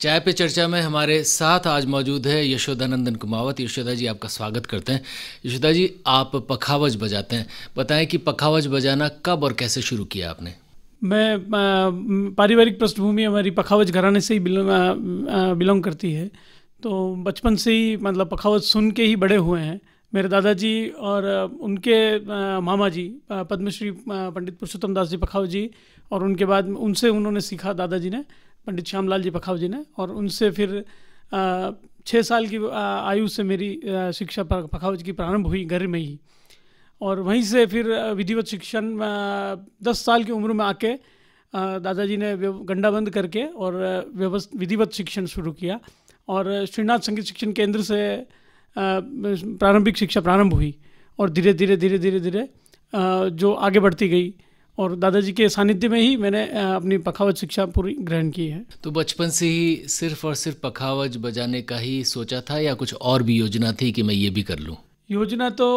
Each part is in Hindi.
चाय पे चर्चा में हमारे साथ आज मौजूद है यशोदानंदन कुमावत। यशोदा जी, आपका स्वागत करते हैं। यशोदा जी, आप पखावज बजाते हैं, बताएं कि पखावज बजाना कब और कैसे शुरू किया आपने? मैं पारिवारिक पृष्ठभूमि हमारी पखावज घराने से ही बिलोंग करती है। तो बचपन से ही मतलब पखावज सुन के ही बड़े हुए हैं। मेरे दादाजी और उनके मामा जी पद्मश्री पंडित पुरुषोत्तम दास जी पखावज जी, और उनके बाद उनसे उन्होंने सीखा, दादाजी ने, पंडित श्यामलाल जी पखावज जी ने, और उनसे फिर 6 साल की आयु से मेरी शिक्षा पखावज की प्रारंभ हुई घर में ही। और वहीं से फिर विधिवत शिक्षण 10 साल की उम्र में आके दादाजी ने गंडा बंद करके और विधिवत शिक्षण शुरू किया, और श्रीनाथ संगीत शिक्षण केंद्र से प्रारंभिक शिक्षा प्रारंभ हुई, और धीरे धीरे धीरे धीरे धीरे जो आगे बढ़ती गई, और दादाजी के सानिध्य में ही मैंने अपनी पखावज शिक्षा पूरी ग्रहण की है। तो बचपन से ही सिर्फ और सिर्फ पखावज बजाने का ही सोचा था या कुछ और भी योजना थी कि मैं ये भी कर लूँ? योजना तो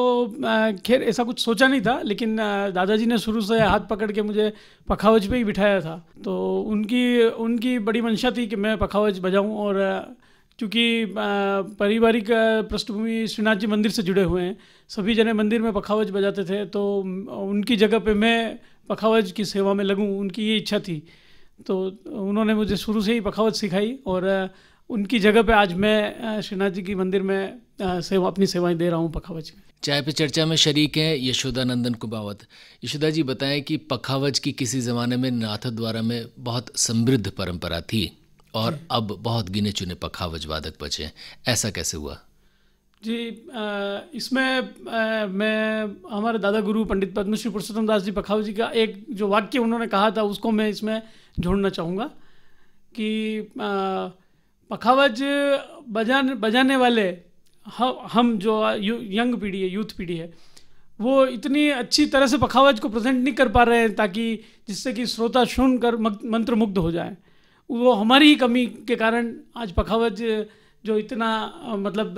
खैर ऐसा कुछ सोचा नहीं था, लेकिन दादाजी ने शुरू से हाथ पकड़ के मुझे पखावज पे ही बिठाया था। तो उनकी बड़ी मंशा थी कि मैं पखावज बजाऊं, और चूँकि पारिवारिक पृष्ठभूमि श्रीनाथ जी मंदिर से जुड़े हुए हैं, सभी जने मंदिर में पखावज बजाते थे, तो उनकी जगह पे मैं पखावज की सेवा में लगूं, उनकी ये इच्छा थी। तो उन्होंने मुझे शुरू से ही पखावज सिखाई, और उनकी जगह पे आज मैं श्रीनाथ जी की मंदिर में अपनी सेवाएं दे रहा हूँ पखावज में। चाय पे चर्चा में शरीक हैं यशोदानंदन कुमावत। यशोदा जी, बताएं कि पखावज की किसी ज़माने में नाथद्वारा में बहुत समृद्ध परंपरा थी और अब बहुत गिने चुने पखावज वादक बचे हैं, ऐसा कैसे हुआ? जी, इसमें मैं हमारे दादा गुरु पंडित पद्मश्री पुरुषोत्तम दास जी पखावज जी का एक जो वाक्य उन्होंने कहा था, उसको मैं इसमें जोड़ना चाहूँगा कि पखावज बजाने वाले हम जो यंग पीढ़ी है, यूथ पीढ़ी है, वो इतनी अच्छी तरह से पखावज को प्रेजेंट नहीं कर पा रहे हैं ताकि जिससे कि श्रोता सुनकर मंत्रमुग्ध हो जाए। वो हमारी ही कमी के कारण आज पखावज जो इतना मतलब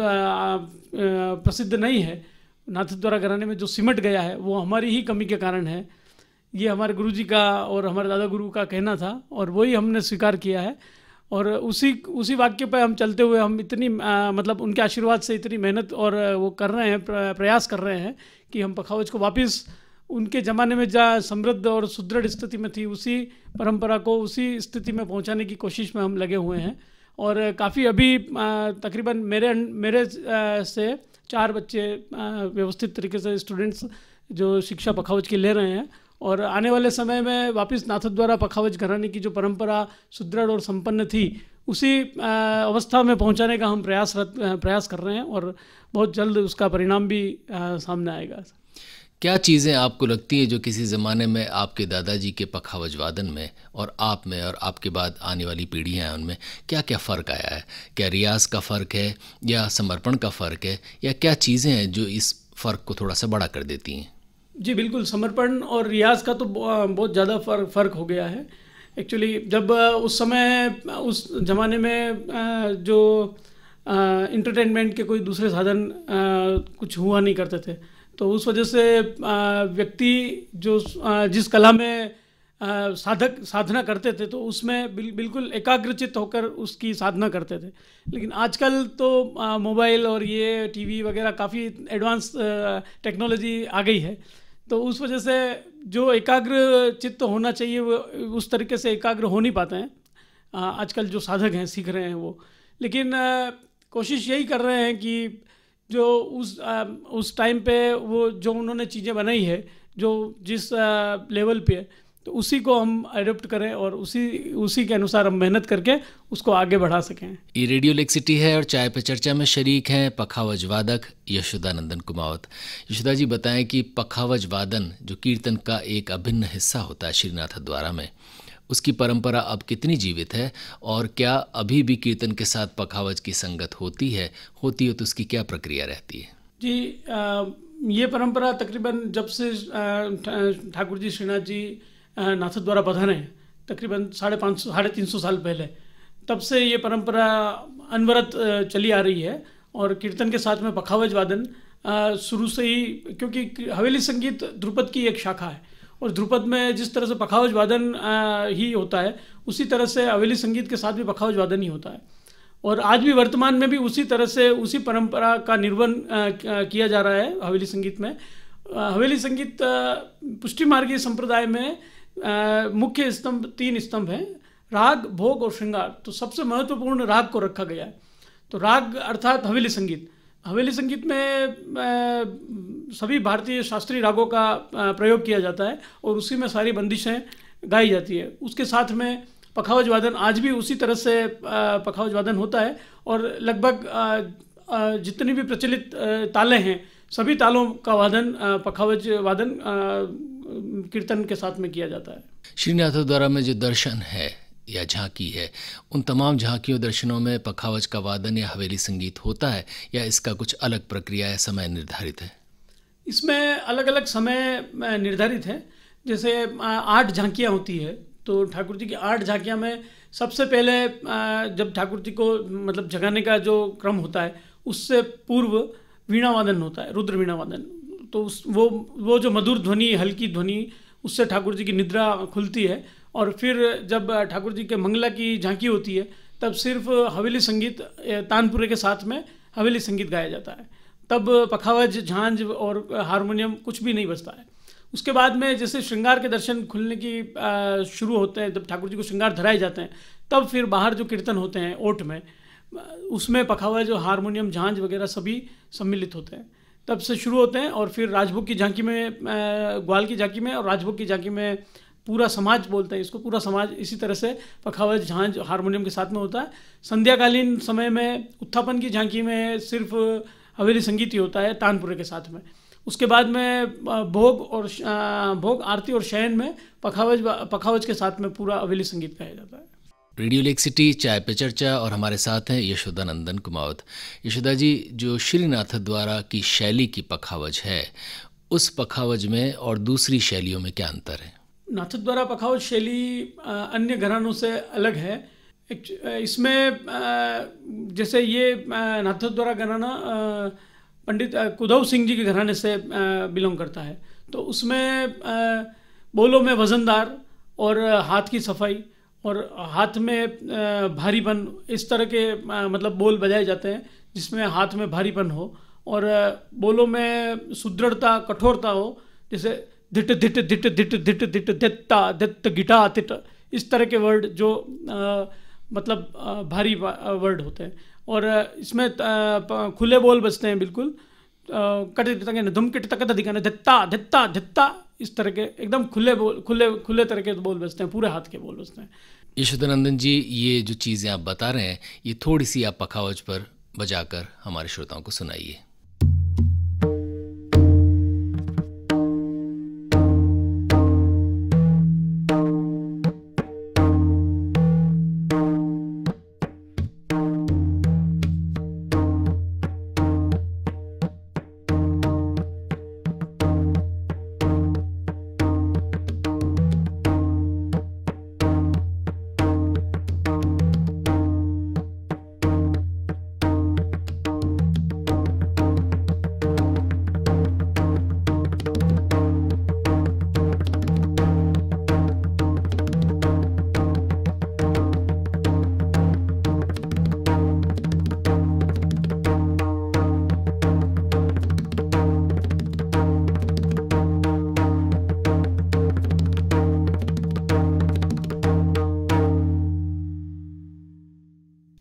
प्रसिद्ध नहीं है, नाथद्वारा घराने में जो सिमट गया है, वो हमारी ही कमी के कारण है। ये हमारे गुरुजी का और हमारे दादा गुरु का कहना था, और वही हमने स्वीकार किया है। और उसी वाक्य पर हम चलते हुए हम इतनी मतलब उनके आशीर्वाद से इतनी मेहनत और वो कर रहे हैं, प्रयास कर रहे हैं कि हम पखावज को वापस उनके ज़माने में जहाँ समृद्ध और सुदृढ़ स्थिति में थी, उसी परंपरा को उसी स्थिति में पहुंचाने की कोशिश में हम लगे हुए हैं। और काफ़ी अभी तकरीबन मेरे से 4 बच्चे व्यवस्थित तरीके से स्टूडेंट्स जो शिक्षा पखावज की ले रहे हैं, और आने वाले समय में वापस नाथद्वारा पखावज घराने की जो परंपरा सुदृढ़ और संपन्न थी, उसी अवस्था में पहुंचाने का हम प्रयास कर रहे हैं, और बहुत जल्द उसका परिणाम भी सामने आएगा। क्या चीज़ें आपको लगती हैं जो किसी ज़माने में आपके दादाजी के पखावज वादन में और आप में और आपके बाद आने वाली पीढ़ियाँ हैं उनमें क्या क्या फ़र्क आया है? क्या रियाज़ का फ़र्क है या समर्पण का फ़र्क है, या क्या चीज़ें हैं जो इस फ़र्क को थोड़ा सा बड़ा कर देती हैं? जी बिल्कुल, समर्पण और रियाज का तो बहुत ज़्यादा फ़र्क हो गया है। एक्चुअली जब उस समय उस ज़माने में जो इंटरटेनमेंट के कोई दूसरे साधन कुछ हुआ नहीं करते थे, तो उस वजह से व्यक्ति जो जिस कला में साधना करते थे, तो उसमें बिल्कुल एकाग्रचित्त होकर उसकी साधना करते थे। लेकिन आजकल तो मोबाइल और ये टीवी वगैरह काफ़ी एडवांस टेक्नोलॉजी आ गई है, तो उस वजह से जो एकाग्र चित्त होना चाहिए वो उस तरीके से एकाग्र हो नहीं पाते हैं आजकल जो साधक हैं, सीख रहे हैं वो। लेकिन कोशिश यही कर रहे हैं कि जो उस टाइम पे वो जो उन्होंने चीज़ें बनाई है, जो जिस लेवल पे है, तो उसी को हम अडोप्ट करें और उसी के अनुसार हम मेहनत करके उसको आगे बढ़ा सकें। ये रेडियो लेक सिटी है और चाय पे चर्चा में शरीक हैं पखावज वादक यशोदानंदन कुमावत। यशोदा जी, बताएं कि पखावज वादन जो कीर्तन का एक अभिन्न हिस्सा होता है श्रीनाथ द्वारा में, उसकी परंपरा अब कितनी जीवित है, और क्या अभी भी कीर्तन के साथ पखावज की संगत होती है तो उसकी क्या प्रक्रिया रहती है? जी, ये परंपरा तकरीबन जब से ठाकुर जी श्रीनाथ जी नाथद्वारा पधारे हैं, तकरीबन 350 साल पहले, तब से ये परंपरा अनवरत चली आ रही है। और कीर्तन के साथ में पखावज वादन शुरू से ही, क्योंकि हवेली संगीत ध्रुपद की एक शाखा है, और ध्रुपद में जिस तरह से पखावज वादन ही होता है, उसी तरह से हवेली संगीत के साथ भी पखावज वादन ही होता है। और आज भी वर्तमान में भी उसी तरह से उसी परंपरा का निर्वहन किया जा रहा है हवेली संगीत में। हवेली संगीत पुष्टि मार्गीय संप्रदाय में मुख्य स्तंभ 3 स्तंभ हैं, राग, भोग और श्रृंगार। तो सबसे महत्वपूर्ण राग को रखा गया है। तो राग अर्थात हवेली संगीत। हवेली संगीत में सभी भारतीय शास्त्रीय रागों का प्रयोग किया जाता है और उसी में सारी बंदिशें गाई जाती है। उसके साथ में पखावज वादन आज भी उसी तरह से पखावज वादन होता है और लगभग जितनी भी प्रचलित तालें हैं सभी तालों का वादन पखावज वादन कीर्तन के साथ में किया जाता है। श्रीनाथ द्वारा में जो दर्शन है या झांकी है, उन तमाम झांकियों दर्शनों में पखावज का वादन या हवेली संगीत होता है या इसका कुछ अलग प्रक्रिया या समय निर्धारित है? इसमें अलग अलग समय निर्धारित है। जैसे 8 झांकियाँ होती है तो ठाकुर जी की 8 झांकियाँ में सबसे पहले जब ठाकुर जी को मतलब जगाने का जो क्रम होता है उससे पूर्व वीणा वादन होता है, रुद्र वीणा वादन। तो वो जो मधुर ध्वनि, हल्की ध्वनि, उससे ठाकुर जी की निद्रा खुलती है। और फिर जब ठाकुर जी के मंगला की झांकी होती है तब सिर्फ हवेली संगीत तानपुरे के साथ में हवेली संगीत गाया जाता है। तब पखावज, झांझ और हारमोनियम कुछ भी नहीं बजता है। उसके बाद में जैसे श्रृंगार के दर्शन खुलने की शुरू होते हैं, जब ठाकुर जी को श्रृंगार धराए जाते हैं तब फिर बाहर जो कीर्तन होते हैं ओट में, उसमें पखावज, हारमोनियम, झांझ वगैरह सभी सम्मिलित होते हैं। तब से शुरू होते हैं और फिर राजभोग की झांकी में, ग्वाल की झांकी में और राजभोग की झांकी में पूरा समाज बोलते हैं इसको, पूरा समाज इसी तरह से पखावज, झांझ, हारमोनियम के साथ में होता है। संध्याकालीन समय में उत्थापन की झांकी में सिर्फ हवेली संगीत ही होता है तानपुरे के साथ में। उसके बाद में भोग, आरती और शयन में पखावज के साथ में पूरा हवेली संगीत गाया जाता है। रेडियो लेक सिटी चाय पे चर्चा और हमारे साथ हैं यशोदानंदन कुमावत। यशोदा जी, जो श्रीनाथ द्वारा की शैली की पखावज है, उस पखावज में और दूसरी शैलियों में क्या अंतर है? नाथ द्वारा पखावज शैली अन्य घरानों से अलग है। इसमें जैसे ये नाथ द्वारा घराना पंडित कुदव सिंह जी के घराने से बिलोंग करता है। तो उसमें बोलों में वजनदार और हाथ की सफाई और हाथ में भारीपन, इस तरह के मतलब बोल बजाए जाते हैं जिसमें हाथ में भारीपन हो और बोलों में सुदृढ़ता, कठोरता हो। जैसे धिट धिट धिट धिट धिट धिट दित्ता दित्त गिटा तिट, इस तरह के वर्ड जो मतलब भारी वर्ड होते हैं। और इसमें खुले बोल बजते हैं बिल्कुल, कट धुम किट तक दिखाने धित्ता धित्ता धित्ता, इस तरह के एकदम खुले तरह के बोल बजते हैं, पूरे हाथ के बोल बजते हैं। यशोदानंदन जी, ये जो चीज़ें आप बता रहे हैं ये थोड़ी सी आप पखावज पर बजाकर हमारे श्रोताओं को सुनाइए।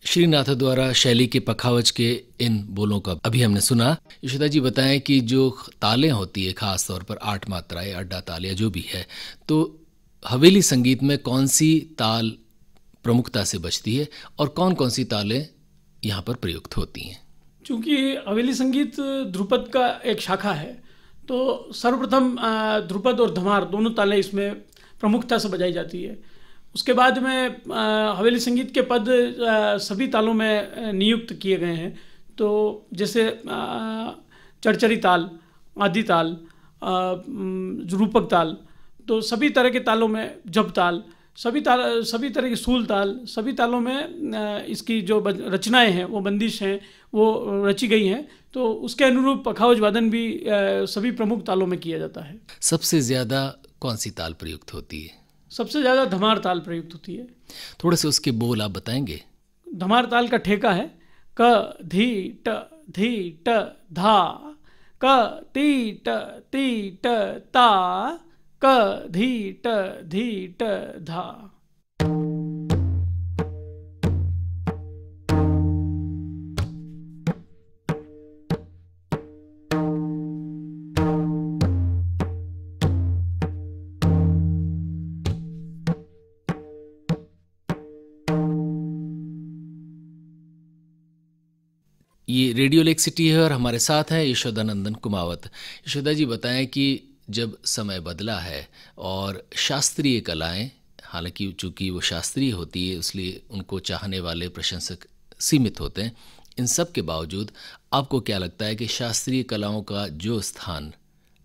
श्रीनाथ द्वारा शैली के पखावज के इन बोलों का अभी हमने सुना। यशोदा जी बताएं कि जो तालें होती है, खास तौर पर 8 मात्राएं, अड्डा ताल या जो भी है, तो हवेली संगीत में कौन सी ताल प्रमुखता से बजती है और कौन कौन सी तालें यहाँ पर प्रयुक्त होती हैं? चूँकि हवेली संगीत ध्रुपद का एक शाखा है तो सर्वप्रथम ध्रुपद और धमार दोनों तालें इसमें प्रमुखता से बजाई जाती है। उसके बाद में हवेली संगीत के पद सभी तालों में नियुक्त किए गए हैं। तो जैसे चरचरी ताल, आदि ताल, रूपक ताल, तो सभी तरह के तालों में जप ताल, सभी तरह की सूल ताल, सभी तालों में इसकी जो रचनाएं हैं, वो बंदिश हैं, वो रची गई हैं। तो उसके अनुरूप पखावज वादन भी सभी प्रमुख तालों में किया जाता है। सबसे ज़्यादा कौन सी ताल प्रयुक्त होती है? सबसे ज़्यादा धमार ताल प्रयुक्त होती है। थोड़े से उसके बोल आप बताएंगे? धमार ताल का ठेका है क धी ट धा, क ती ट ता, क धी ट धा। ये रेडियो लेक सिटी है और हमारे साथ हैं यशोदानंदन कुमावत। यशोदा जी बताएं कि जब समय बदला है और शास्त्रीय कलाएं, हालांकि चूंकि वो शास्त्रीय होती है इसलिए उनको चाहने वाले प्रशंसक सीमित होते हैं, इन सब के बावजूद आपको क्या लगता है कि शास्त्रीय कलाओं का जो स्थान,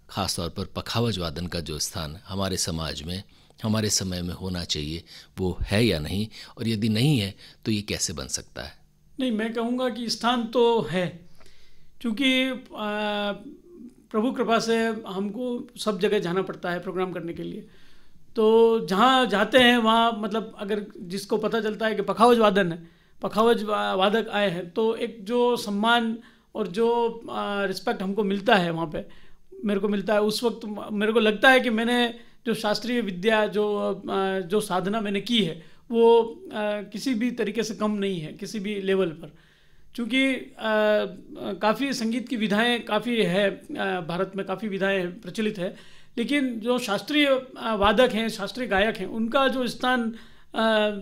ख़ासतौर पर पखावज वादन का जो स्थान हमारे समाज में, हमारे समय में होना चाहिए, वो है या नहीं, और यदि नहीं है तो ये कैसे बन सकता है? नहीं, मैं कहूँगा कि स्थान तो है, क्योंकि प्रभु कृपा से हमको सब जगह जाना पड़ता है प्रोग्राम करने के लिए। तो जहाँ जाते हैं वहाँ मतलब अगर जिसको पता चलता है कि पखावज वादन है, पखावज वादक आए हैं, तो एक जो सम्मान और जो रिस्पेक्ट हमको मिलता है वहाँ पे, मेरे को मिलता है। उस वक्त मेरे को लगता है कि मैंने जो शास्त्रीय विद्या जो साधना मैंने की है वो किसी भी तरीके से कम नहीं है, किसी भी लेवल पर। चूँकि काफ़ी संगीत की विधाएं काफ़ी है, भारत में काफ़ी विधाएं प्रचलित है, लेकिन जो शास्त्रीय वादक हैं, शास्त्रीय गायक हैं, उनका जो स्थान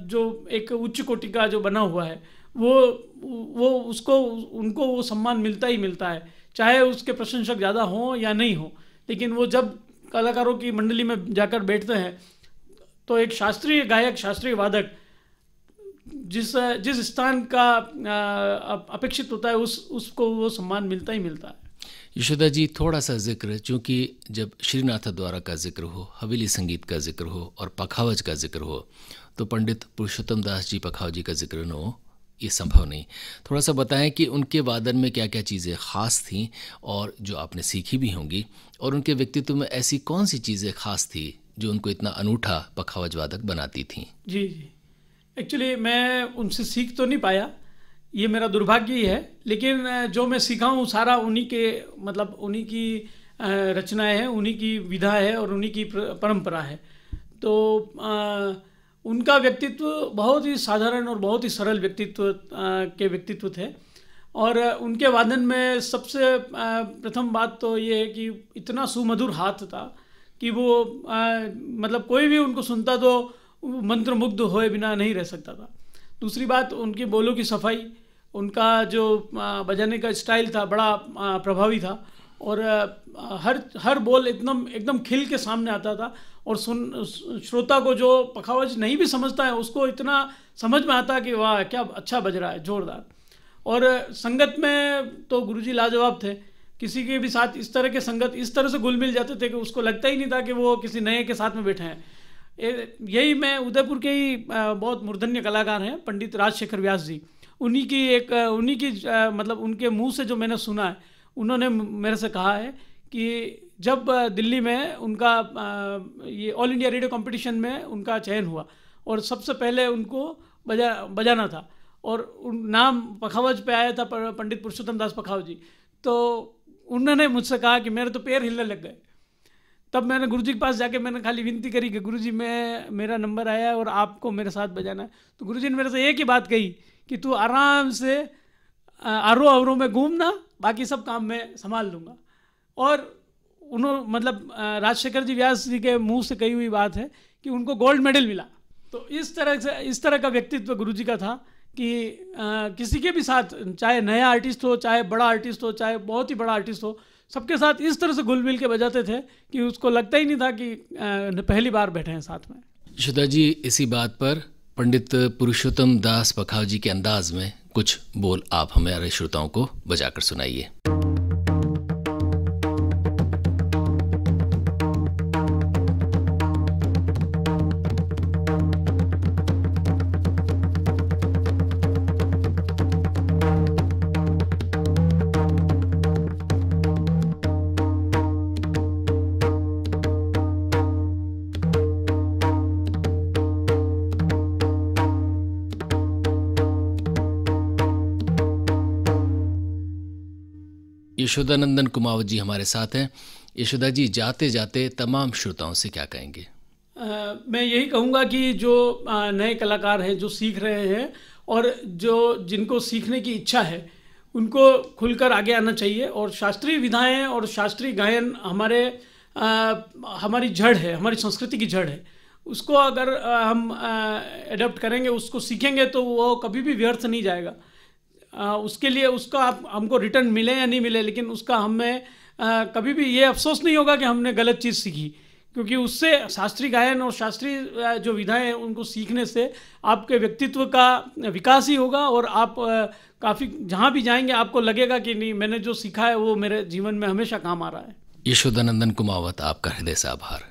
जो एक उच्च कोटि का जो बना हुआ है वो उसको उनको वो सम्मान मिलता ही मिलता है, चाहे उसके प्रशंसक ज़्यादा हों या नहीं हों। लेकिन वो जब कलाकारों की मंडली में जाकर बैठते हैं तो एक शास्त्रीय गायक, शास्त्रीय वादक जिस स्थान का अपेक्षित होता है उसको वो सम्मान मिलता ही मिलता है। यशोदा जी, थोड़ा सा जिक्र, चूँकि जब श्रीनाथ द्वारा का जिक्र हो, हवेली संगीत का जिक्र हो और पखावज का जिक्र हो, तो पंडित पुरुषोत्तम दास जी पखावज जी का जिक्र न हो, ये संभव नहीं। थोड़ा सा बताएं कि उनके वादन में क्या क्या चीज़ें ख़ास थीं और जो आपने सीखी भी होंगी, और उनके व्यक्तित्व में ऐसी कौन सी चीज़ें ख़ास थी जो उनको इतना अनूठा पखावज वादक बनाती थीं? जी, एक्चुअली मैं उनसे सीख तो नहीं पाया, ये मेरा दुर्भाग्य ही है, लेकिन जो मैं सीखा हूँ सारा उन्हीं के मतलब उन्हीं की रचनाएं हैं, उन्हीं की विधा है और उन्हीं की परंपरा है। तो उनका व्यक्तित्व बहुत ही साधारण और बहुत ही सरल व्यक्तित्व थे। और उनके वादन में सबसे प्रथम बात तो ये है कि इतना सुमधुर हाथ था कि वो मतलब कोई भी उनको सुनता तो मंत्रमुग्ध होए बिना नहीं रह सकता था। दूसरी बात, उनके बोलों की सफाई, उनका जो बजाने का स्टाइल था बड़ा प्रभावी था, और हर बोल एकदम खिल के सामने आता था, और श्रोता को जो पखावज नहीं भी समझता है उसको इतना समझ में आता कि वाह क्या अच्छा बज रहा है, जोरदार। और संगत में तो गुरुजी लाजवाब थे, किसी के भी साथ इस तरह के संगत इस तरह से घुल मिल जाते थे कि उसको लगता ही नहीं था कि वो किसी नए के साथ में बैठे हैं। यही मैं उदयपुर के ही बहुत मूर्धन्य कलाकार हैं पंडित राजशेखर व्यास जी, उन्हीं की मतलब उनके मुंह से जो मैंने सुना है, उन्होंने मेरे से कहा है कि जब दिल्ली में उनका ये ऑल इंडिया रेडियो कंपटीशन में उनका चयन हुआ और सबसे पहले उनको बजाना था और नाम पखावज पे आया था, पंडित पुरुषोत्तम दास पखावज जी, तो उन्होंने मुझसे कहा कि मेरे तो पैर हिलने लग गए। तब मैंने गुरुजी के पास जाके मैंने खाली विनती करी कि गुरुजी मेरा नंबर आया है और आपको मेरे साथ बजाना है। तो गुरुजी ने मेरे से एक ही बात कही कि तू आराम से आरोह अवरोह में घूमना, बाकी सब काम मैं संभाल लूँगा। और उन्होंने मतलब राजशेखर जी व्यास जी के मुंह से कही हुई बात है कि उनको गोल्ड मेडल मिला। तो इस तरह का व्यक्तित्व गुरुजी का था कि किसी के भी साथ, चाहे नया आर्टिस्ट हो, चाहे बड़ा आर्टिस्ट हो, चाहे बहुत ही बड़ा आर्टिस्ट हो, सबके साथ इस तरह से घुल मिल के बजाते थे कि उसको लगता ही नहीं था कि पहली बार बैठे हैं साथ में। यशोदा जी, इसी बात पर पंडित पुरुषोत्तम दास पखावज जी के अंदाज में कुछ बोल आप हमारे श्रोताओं को बजाकर सुनाइए। यशोदानंदन कुमावत जी हमारे साथ हैं। यशोदा जी, जाते जाते तमाम श्रोताओं से क्या कहेंगे? मैं यही कहूँगा कि जो नए कलाकार हैं, जो सीख रहे हैं और जिनको सीखने की इच्छा है, उनको खुलकर आगे आना चाहिए। और शास्त्रीय विधाएं और शास्त्रीय गायन हमारी जड़ है, हमारी संस्कृति की जड़ है। उसको अगर हम एडप्ट करेंगे, उसको सीखेंगे, तो वो कभी भी व्यर्थ नहीं जाएगा। उसके लिए उसका हमको रिटर्न मिले या नहीं मिले, लेकिन उसका हमें कभी भी ये अफसोस नहीं होगा कि हमने गलत चीज़ सीखी, क्योंकि उससे शास्त्रीय गायन और शास्त्रीय जो विधाएं हैं उनको सीखने से आपके व्यक्तित्व का विकास ही होगा। और आप काफ़ी जहाँ भी जाएंगे आपको लगेगा कि नहीं, मैंने जो सीखा है वो मेरे जीवन में हमेशा काम आ रहा है। यशोदानंदन कुमावत, आपका हृदय से आभार।